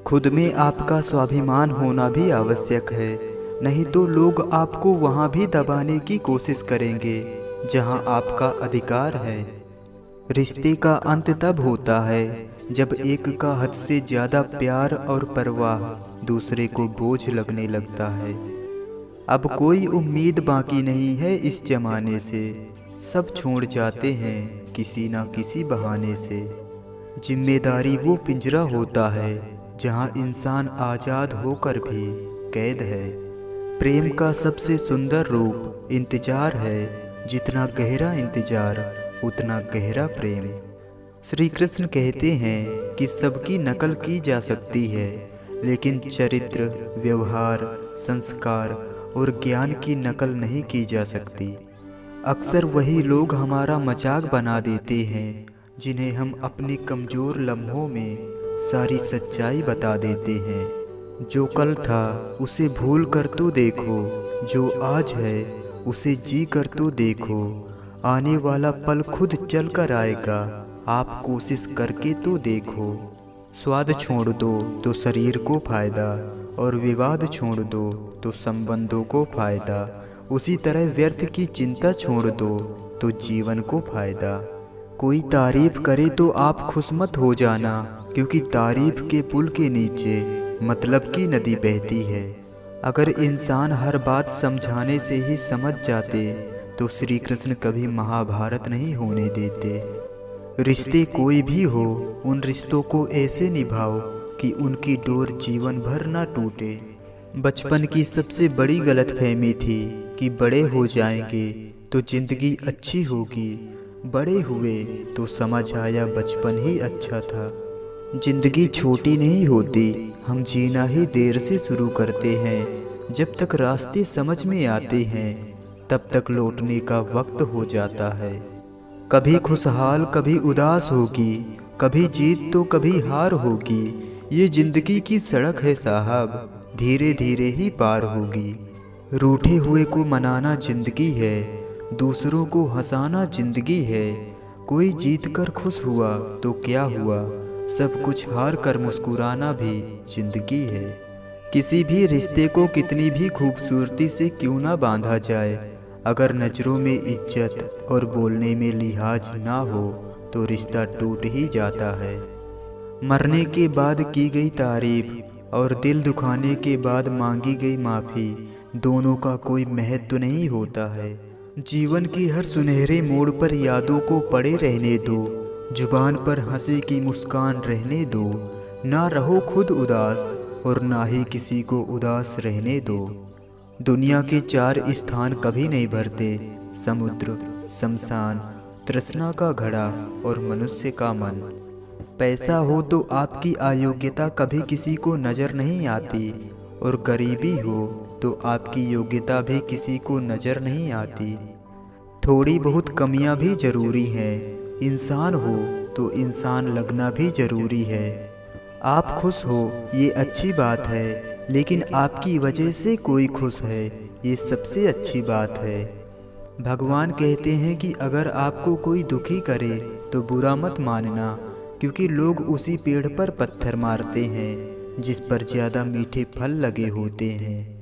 खुद में आपका स्वाभिमान होना भी आवश्यक है, नहीं तो लोग आपको वहाँ भी दबाने की कोशिश करेंगे जहाँ आपका अधिकार है। रिश्ते का अंत तब होता है जब एक का हद से ज़्यादा प्यार और परवाह दूसरे को बोझ लगने लगता है। अब कोई उम्मीद बाकी नहीं है इस जमाने से, सब छोड़ जाते हैं किसी ना किसी बहाने से। जिम्मेदारी वो पिंजरा होता है जहाँ इंसान आज़ाद होकर भी कैद है। प्रेम का सबसे सुंदर रूप इंतजार है, जितना गहरा इंतजार उतना गहरा प्रेम। श्री कृष्ण कहते हैं कि सबकी नकल की जा सकती है, लेकिन चरित्र, व्यवहार, संस्कार और ज्ञान की नकल नहीं की जा सकती। अक्सर वही लोग हमारा मजाक बना देते हैं जिन्हें हम अपने कमज़ोर लम्हों में सारी सच्चाई बता देते हैं। जो कल था उसे भूल कर तो देखो, जो आज है उसे जी कर तो देखो। आने वाला पल खुद चल कर आएगा, आप कोशिश करके तो देखो। स्वाद छोड़ दो तो शरीर को फ़ायदा, और विवाद छोड़ दो तो संबंधों को फ़ायदा। उसी तरह व्यर्थ की चिंता छोड़ दो तो जीवन को फ़ायदा। कोई तारीफ़ करे तो आप खुश मत हो जाना, क्योंकि तारीफ़ के पुल के नीचे मतलब की नदी बहती है। अगर इंसान हर बात समझाने से ही समझ जाते तो श्री कृष्ण कभी महाभारत नहीं होने देते। रिश्ते कोई भी हो, उन रिश्तों को ऐसे निभाओ कि उनकी डोर जीवन भर ना टूटे। बचपन की सबसे बड़ी गलतफहमी थी कि बड़े हो जाएंगे तो जिंदगी अच्छी होगी। बड़े हुए तो समझ आया बचपन ही अच्छा था। जिंदगी छोटी नहीं होती, हम जीना ही देर से शुरू करते हैं। जब तक रास्ते समझ में आते हैं तब तक लौटने का वक्त हो जाता है। कभी खुशहाल कभी उदास होगी, कभी जीत तो कभी हार होगी। ये जिंदगी की सड़क है साहब, धीरे धीरे ही पार होगी। रूठे हुए को मनाना जिंदगी है, दूसरों को हंसाना जिंदगी है। कोई जीत कर खुश हुआ तो क्या हुआ, सब कुछ हार कर मुस्कुराना भी जिंदगी है। किसी भी रिश्ते को कितनी भी खूबसूरती से क्यों ना बांधा जाए, अगर नज़रों में इज्जत और बोलने में लिहाज ना हो तो रिश्ता टूट ही जाता है। मरने के बाद की गई तारीफ और दिल दुखाने के बाद मांगी गई माफ़ी, दोनों का कोई महत्व नहीं होता है। जीवन के हर सुनहरे मोड़ पर यादों को पड़े रहने दो, जुबान पर हंसी की मुस्कान रहने दो। ना रहो खुद उदास और ना ही किसी को उदास रहने दो। दुनिया के 4 स्थान कभी नहीं भरते, समुद्र, शमशान, तृष्णा का घड़ा और मनुष्य का मन। पैसा हो तो आपकी अयोग्यता कभी किसी को नज़र नहीं आती, और गरीबी हो तो आपकी योग्यता भी किसी को नज़र नहीं आती। थोड़ी बहुत कमियां भी ज़रूरी हैं, इंसान हो तो इंसान लगना भी ज़रूरी है। आप खुश हो ये अच्छी बात है, लेकिन आपकी वजह से कोई खुश है ये सबसे अच्छी बात है। भगवान कहते हैं कि अगर आपको कोई दुखी करे तो बुरा मत मानना, क्योंकि लोग उसी पेड़ पर पत्थर मारते हैं जिस पर ज़्यादा मीठे फल लगे होते हैं।